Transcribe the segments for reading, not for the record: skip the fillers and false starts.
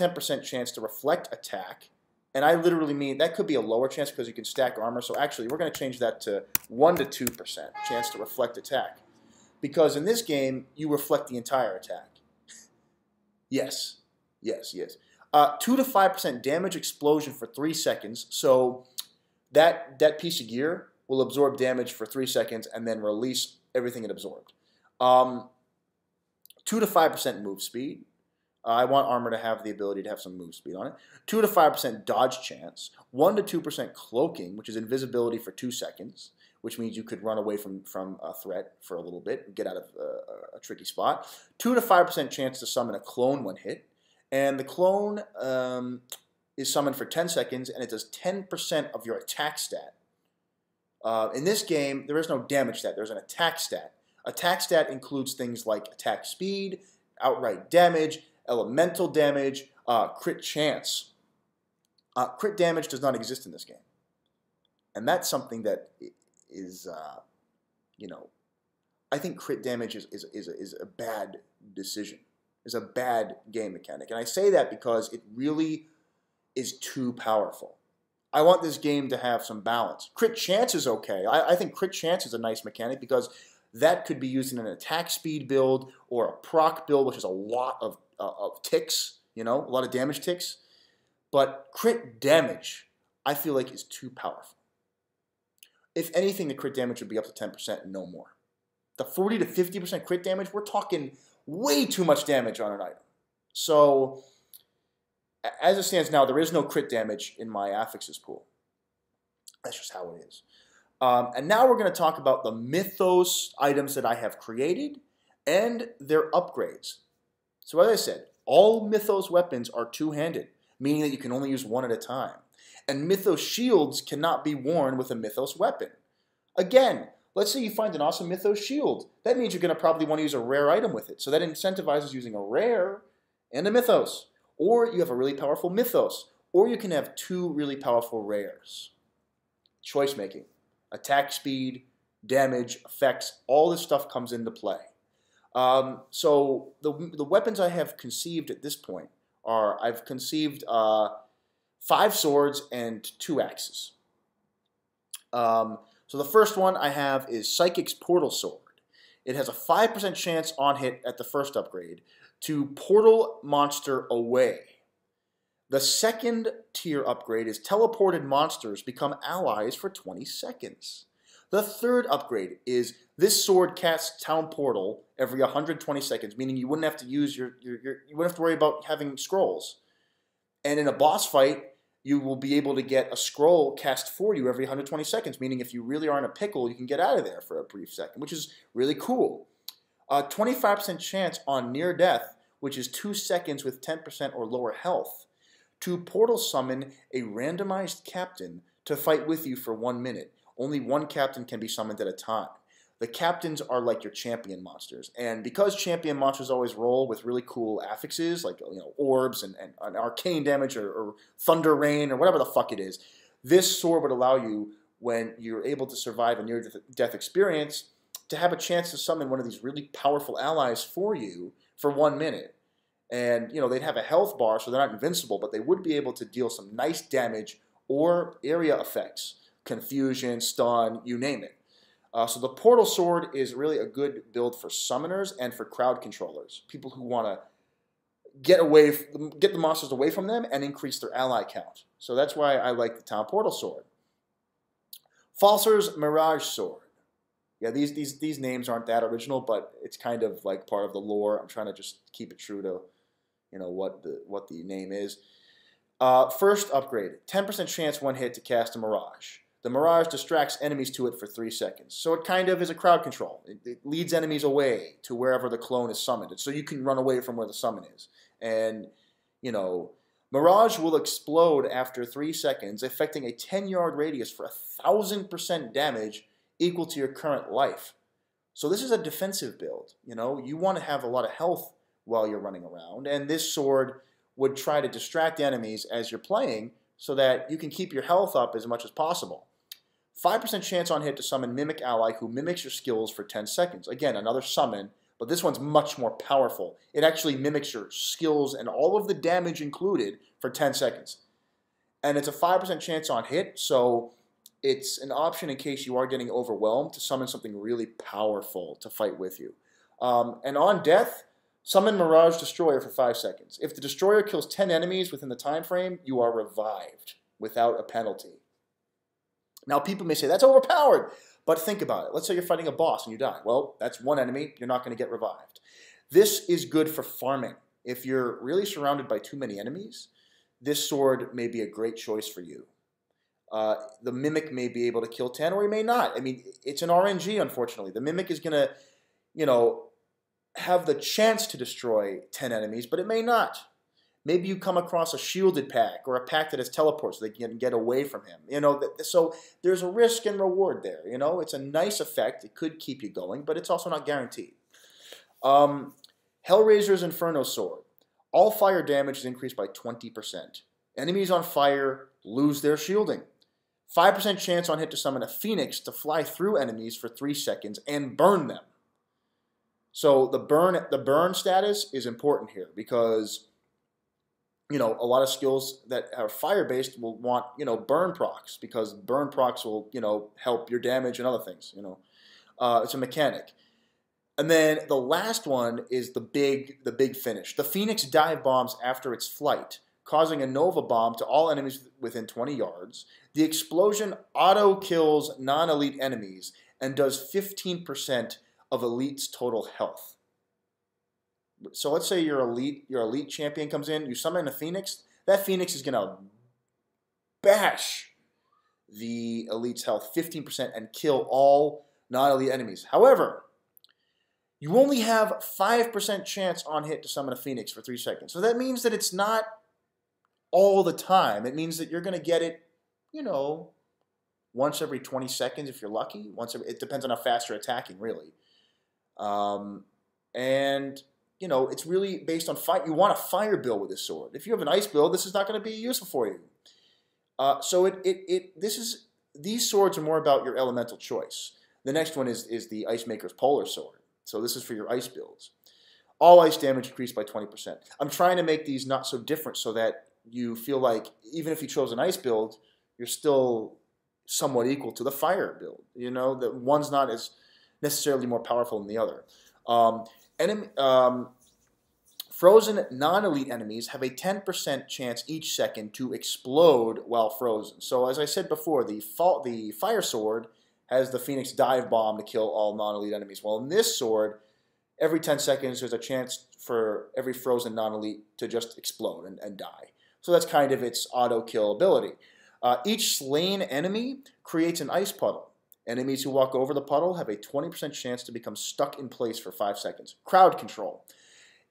10% chance to reflect attack. And I literally mean that could be a lower chance because you can stack armor. So actually, we're going to change that to 1 to 2% chance to reflect attack. Because in this game, you reflect the entire attack. Yes. 2 to 5% damage explosion for 3 seconds. So that piece of gear will absorb damage for 3 seconds and then release everything it absorbed. 2 to 5% move speed. I want armor to have the ability to have some move speed on it. 2 to 5% dodge chance. 1 to 2% cloaking, which is invisibility for 2 seconds, which means you could run away from a threat for a little bit and get out of a tricky spot. 2 to 5% chance to summon a clone when hit. And the clone is summoned for 10 seconds, and it does 10% of your attack stat. In this game, there is no damage stat. There's an attack stat. Attack stat includes things like attack speed, outright damage, elemental damage, crit chance. Crit damage does not exist in this game. And that's something that is, I think crit damage is a bad decision, is a bad game mechanic. And I say that because it really is too powerful. I want this game to have some balance. Crit chance is okay. I think crit chance is a nice mechanic because that could be used in an attack speed build or a proc build, which is a lot of ticks, a lot of damage ticks. But crit damage, I feel like, is too powerful. If anything, the crit damage would be up to 10% and no more. The 40 to 50% crit damage, we're talking way too much damage on an item. So, as it stands now, there is no crit damage in my affixes pool. That's just how it is. And now we're going to talk about the mythos items that I have created and their upgrades. So as I said, all mythos weapons are two-handed, meaning that you can only use one at a time. And mythos shields cannot be worn with a mythos weapon. Again, let's say you find an awesome mythos shield. That means you're going to probably want to use a rare item with it. So that incentivizes using a rare and a mythos. Or you have a really powerful mythos. Or you can have 2 really powerful rares. Choice making. Attack speed, damage, effects, all this stuff comes into play. So the weapons I have conceived at this point are, I've conceived 5 swords and 2 axes. So the first one I have is Psychic's Portal Sword. It has a 5% chance on hit at the first upgrade to portal monster away. The second tier upgrade is teleported monsters become allies for 20 seconds. The third upgrade is this sword casts town portal every 120 seconds, meaning you wouldn't have to use you wouldn't have to worry about having scrolls. And in a boss fight, you will be able to get a scroll cast for you every 120 seconds, meaning if you really are in a pickle, you can get out of there for a brief second, which is really cool. 25% chance on near death, which is 2 seconds with 10% or lower health, to portal summon a randomized captain to fight with you for 1 minute. Only 1 captain can be summoned at a time. The captains are like your champion monsters. And because champion monsters always roll with really cool affixes, like orbs and arcane damage or thunder rain or whatever the fuck it is, this sword would allow you, when you're able to survive a near-death experience, to have a chance to summon one of these really powerful allies for you for 1 minute. And, they'd have a health bar, so they're not invincible, but they would be able to deal some nice damage or area effects. Confusion, stun, you name it. So the Portal Sword is really a good build for summoners and for crowd controllers. People who want to get the monsters away from them and increase their ally count. So that's why I like the Town Portal Sword. Falser's Mirage Sword. Yeah, these names aren't that original, but it's kind of like part of the lore. I'm trying to just keep it true to what the name is. First upgrade, 10% chance one hit to cast a Mirage. The Mirage distracts enemies to it for 3 seconds. So it kind of is a crowd control. It leads enemies away to wherever the clone is summoned. So you can run away from where the summon is. And, Mirage will explode after 3 seconds, affecting a 10-yard radius for 1,000% damage equal to your current life. So this is a defensive build. You want to have a lot of health while you're running around. And this sword would try to distract enemies as you're playing so that you can keep your health up as much as possible. 5% chance on hit to summon Mimic Ally who mimics your skills for 10 seconds. Again, another summon, but this one's much more powerful. It actually mimics your skills and all of the damage included for 10 seconds. And it's a 5% chance on hit, so it's an option in case you are getting overwhelmed to summon something really powerful to fight with you. And on death, summon Mirage Destroyer for 5 seconds. If the Destroyer kills 10 enemies within the time frame, you are revived without a penalty. Now, people may say, that's overpowered. But think about it. Let's say you're fighting a boss and you die. Well, that's one enemy. You're not going to get revived. This is good for farming. If you're really surrounded by too many enemies, this sword may be a great choice for you. The Mimic may be able to kill 10, or he may not. I mean, it's an RNG, unfortunately. The Mimic is going to, have the chance to destroy 10 enemies, but it may not. Maybe you come across a shielded pack or a pack that has teleports so they can get away from him. So there's a risk and reward there. It's a nice effect. It could keep you going, but it's also not guaranteed. Hellraiser's Inferno Sword. All fire damage is increased by 20%. Enemies on fire lose their shielding. 5% chance on hit to summon a phoenix to fly through enemies for 3 seconds and burn them. So the burn status is important here because a lot of skills that are fire-based will want, burn procs because burn procs will, help your damage and other things, It's a mechanic. And then the last one is the big finish. The Phoenix dive bombs after its flight, causing a Nova bomb to all enemies within 20 yards. The explosion auto-kills non-elite enemies and does 15% of elite's total health. So let's say your elite champion comes in, you summon a Phoenix, that Phoenix is going to bash the elite's health 15% and kill all non-elite enemies. However, you only have 5% chance on hit to summon a Phoenix for 3 seconds. So that means that it's not all the time. It means that you're going to get it, once every 20 seconds if you're lucky. It depends on how fast you're attacking, really. It's really based on fight. You want a fire build with this sword. If you have an ice build, this is not going to be useful for you. These swords are more about your elemental choice. The next one is the Ice Maker's Polar Sword. So this is for your ice builds. All ice damage increased by 20%. I'm trying to make these not so different so that you feel like even if you chose an ice build, you're still somewhat equal to the fire build. The one's not as necessarily more powerful than the other. Frozen non-elite enemies have a 10% chance each second to explode while frozen. So as I said before, the fire sword has the Phoenix dive bomb to kill all non-elite enemies. Well, in this sword, every 10 seconds there's a chance for every frozen non-elite to just explode and die. So that's kind of its auto-kill ability. Each slain enemy creates an ice puddle. Enemies who walk over the puddle have a 20% chance to become stuck in place for 5 seconds. Crowd control.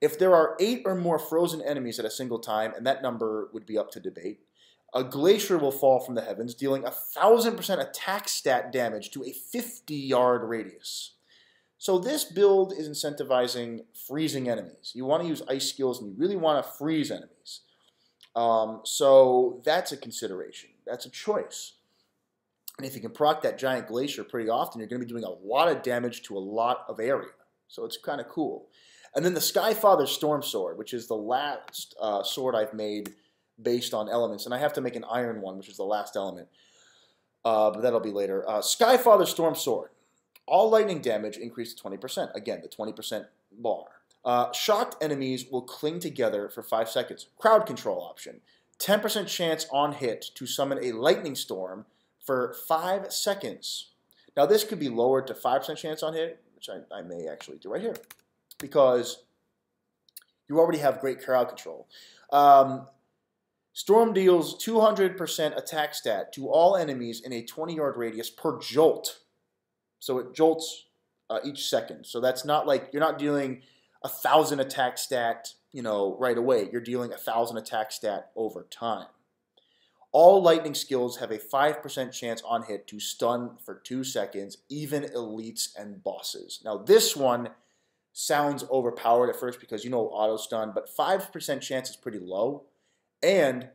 If there are 8 or more frozen enemies at a single time, and that number would be up to debate, a glacier will fall from the heavens, dealing 1,000% attack stat damage to a 50-yard radius. So this build is incentivizing freezing enemies. You want to use ice skills, and you really want to freeze enemies. So that's a consideration. That's a choice. And if you can proc that giant glacier pretty often, you're going to be doing a lot of damage to a lot of area. So it's kind of cool. And then the Skyfather Storm Sword, which is the last sword I've made based on elements. And I have to make an iron one, which is the last element. But that'll be later. Skyfather Storm Sword. All lightning damage increased to 20%. Again, the 20% bar. Shocked enemies will cling together for 5 seconds. Crowd control option. 10% chance on hit to summon a lightning storm for 5 seconds. Now this could be lowered to 5% chance on hit, which I may actually do right here, because you already have great crowd control. Storm deals 200% attack stat to all enemies in a 20-yard radius per jolt. So it jolts each second. So that's not like you're not dealing 1,000 attack stat, right away. You're dealing 1,000 attack stat over time. All lightning skills have a 5% chance on hit to stun for 2 seconds, even elites and bosses. Now this one sounds overpowered at first because auto stun, but 5% chance is pretty low, and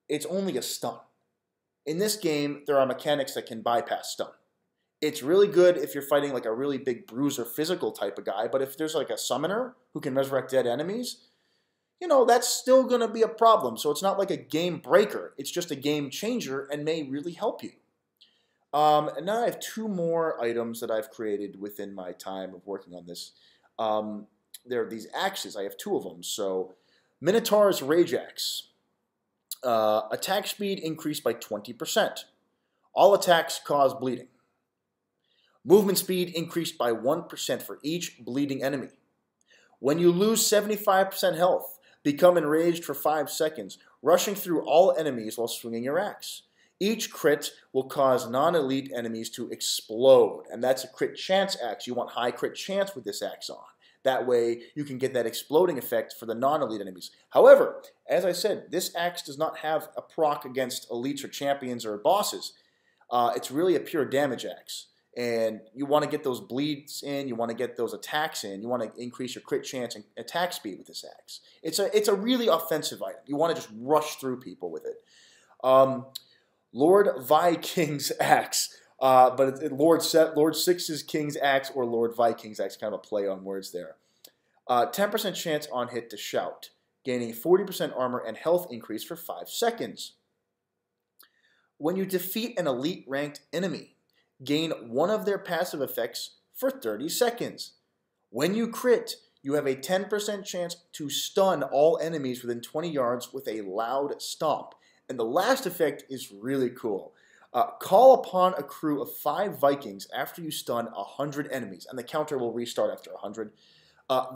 it's only a stun. In this game, there are mechanics that can bypass stun. It's really good if you're fighting like a really big bruiser physical type of guy, but if there's like a summoner who can resurrect dead enemies, that's still going to be a problem. So it's not like a game breaker. It's just a game changer and may really help you. And now I have 2 more items that I've created within my time of working on this. There are these axes. I have 2 of them. So Minotaur's Rage Axe. Attack speed increased by 20%. All attacks cause bleeding. Movement speed increased by 1% for each bleeding enemy. When you lose 75% health, become enraged for 5 seconds, rushing through all enemies while swinging your axe. Each crit will cause non-elite enemies to explode, and that's a crit chance axe. You want high crit chance with this axe on. That way you can get that exploding effect for the non-elite enemies. However, as I said, this axe does not have a proc against elites or champions or bosses. It's really a pure damage axe. And you want to get those bleeds in, you want to get those attacks in, you want to increase your crit chance and attack speed with this axe. It's a really offensive item. You want to just rush through people with it. Lord Viking's Axe, but it's Lord 6's King's Axe or Lord Viking's Axe, kind of a play on words there. 10% chance on hit to shout, gaining 40% armor and health increase for 5 seconds. When you defeat an elite ranked enemy, gain one of their passive effects for 30 seconds. When you crit, you have a 10% chance to stun all enemies within 20 yards with a loud stomp. And the last effect is really cool. Call upon a crew of 5 Vikings after you stun 100 enemies, and the counter will restart after 100.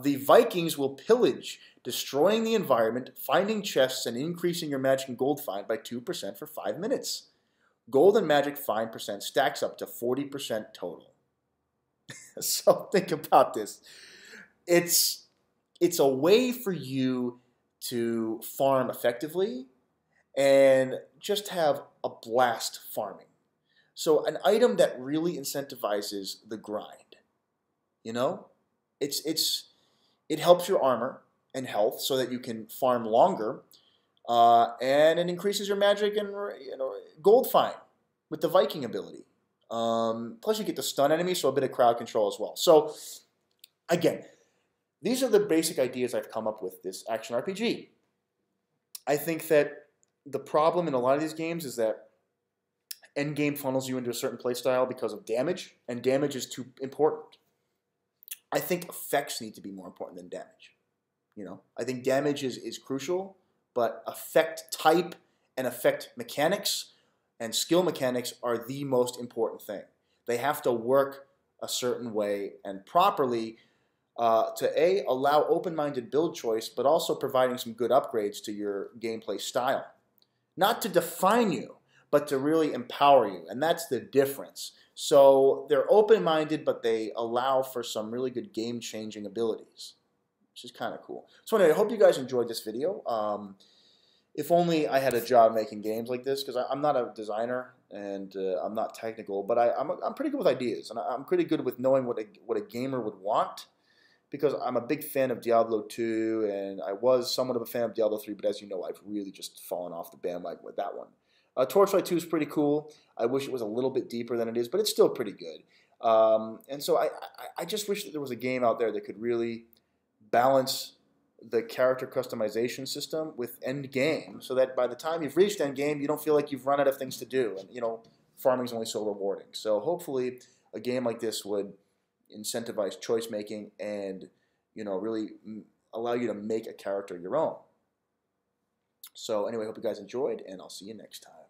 The Vikings will pillage, destroying the environment, finding chests, and increasing your magic and gold find by 2% for 5 minutes. Gold and magic find percent stacks up to 40% total. So think about this. It's a way for you to farm effectively and just have a blast farming. So an item that really incentivizes the grind. It helps your armor and health so that you can farm longer. And it increases your magic and gold find with the Viking ability. Plus you get to stun enemies, so a bit of crowd control as well. So again, these are the basic ideas I've come up with this action RPG. I think that the problem in a lot of these games is that endgame funnels you into a certain playstyle because of damage, and damage is too important. I think effects need to be more important than damage. I think damage is crucial, but effect type and effect mechanics and skill mechanics are the most important thing. They have to work a certain way and properly to allow open-minded build choice, but also providing some good upgrades to your gameplay style. Not to define you, but to really empower you, and that's the difference. So they're open-minded, but they allow for some really good game-changing abilities, which is kind of cool. So anyway, I hope you guys enjoyed this video. If only I had a job making games like this, because I'm not a designer and I'm not technical, but I'm pretty good with ideas, and I'm pretty good with knowing what a gamer would want, because I'm a big fan of Diablo 2, and I was somewhat of a fan of Diablo 3, but as you know, I've really just fallen off the bandwagon with that one. Torchlight 2 is pretty cool. I wish it was a little bit deeper than it is, but it's still pretty good. And so I just wish that there was a game out there that could really balance the character customization system with end game, so that by the time you've reached end game, you don't feel like you've run out of things to do, and farming's only so rewarding. So hopefully a game like this would incentivize choice making and really allow you to make a character your own. So anyway, I hope you guys enjoyed, and I'll see you next time.